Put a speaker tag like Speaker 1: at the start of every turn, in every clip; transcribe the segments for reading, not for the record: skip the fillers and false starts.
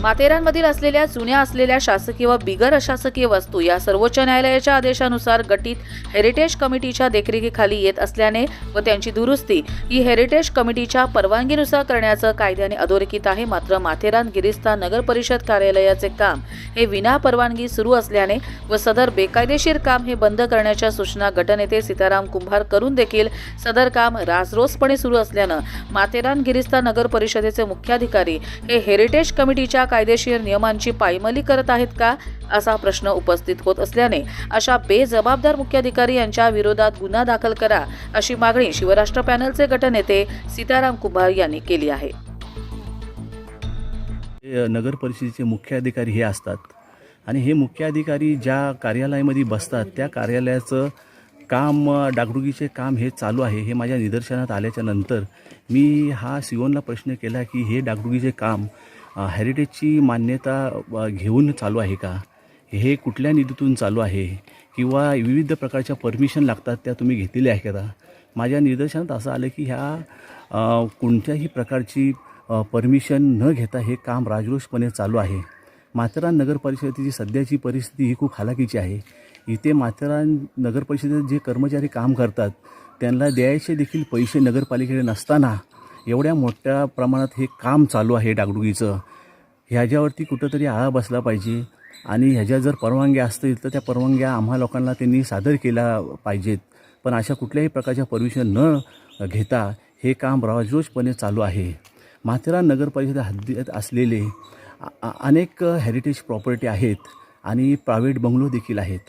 Speaker 1: माथेरानमधील जुन्या असलेल्या शासकीय व बिगर अशासकीय वस्तू या सर्वोच्च न्यायालयाच्या आदेशानुसार गठीत हेरिटेज कमिटीच्या देखरेखीखाली येत असल्याने व त्यांची दुरुस्ती ही हेरिटेज कमिटीच्या परवानगीनुसार करण्याचं कायद्याने अधोरेखित आहे। मात्र माथेरान गिरिस्थान नगर परिषद कार्यालयाचे काम हे विना परवानगी सुरू असल्याने व सदर बेकायदेशीर काम हे बंद करण्याच्या सूचना गटनेते सीताराम कुंभार करून देखील सदर काम राजरोसपणे सुरू असल्याने माथेरान गिरिस्थान नगर परिषदेचे मुख्याधिकारी हे हेरिटेज कमिटीच्या कायदेशीर नियमांची पायमल्ली करत आहेत का असा प्रश्न उपस्थित होत असल्याने अशा बेजबाबदार मुख्याधिकारी यांच्या विरोधात गुन्हा दाखल करा अशी मागणी शिवराष्ट्र पॅनलचे गटनेते सीताराम कुंभार यांनी केली आहे।
Speaker 2: नगर परिषदेचे मुख्य अधिकारी हे असतात आणि हे मुख्य अधिकारी ज्या कार्यालयामध्ये बसतात त्या कार्यालयाचं काम डागडुगीचे काम हे चालू आहे हे माझ्या निदर्शनात आल्याच्या नंतर मी हा सीओनला प्रश्न केला की हे डागडुगीचे काम हेरिटेजची मान्यता घेऊन चालू आहे का, हे कुठल्या निधीतून चालू आहे किंवा विविध प्रकारच्या परमिशन लागतात त्या तुम्ही घेतलेल्या आहे का। माझ्या निदर्शनात असं आलं की ह्या कोणत्याही प्रकारची परमिशन न घेता हे काम राजरोसपणे चालू आहे। माथेरान नगर परिषदेची सध्याची परिस्थिती ही खूप हालाकीची आहे। इथे माथेरान नगर परिषदेत जे कर्मचारी काम करतात त्यांना द्यायचे देखील पैसे नगरपालिकेकडे नसताना एवढ्या मोठ्या प्रमाणात हे काम चालू आहे डागडुगीचं, ह्याच्यावरती कुठंतरी आळा बसला पाहिजे आणि ह्याच्या जर परवानग्या असतील तर त्या परवानग्या आम्हा लोकांना त्यांनी सादर केल्या पाहिजेत। पण अशा कुठल्याही प्रकारच्या परमिशन न घेता हे काम राजरोसपणे चालू आहे। माथेरान नगर परिषद हद्दीत असलेले अनेक हेरिटेज प्रॉपर्टी आहेत आणि प्रायव्हेट बंगलो देखील आहेत।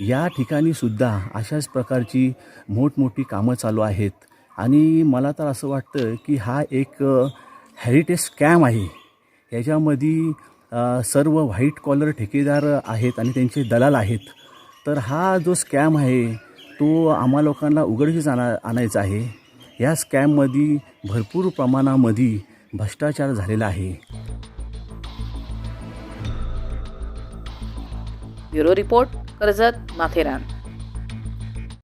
Speaker 2: या ठिकाणी सुद्धा अशाच प्रकारची मोठमोठी कामं चालू आहेत आणि मला तर असं वाटतं की हा एक हेरिटेज स्कॅम आहे। याच्यामध्ये सर्व व्हाईट कॉलर ठेकेदार आहेत आणि त्यांचे दलाल आहेत। तर हा जो स्कॅम आहे तो आम्हा लोकांना उघडकीस आणायचा आहे। या स्कॅममध्ये भरपूर प्रमाणामध्ये भ्रष्टाचार झालेला आहे।
Speaker 1: Bureau report, Karjat, Matheran.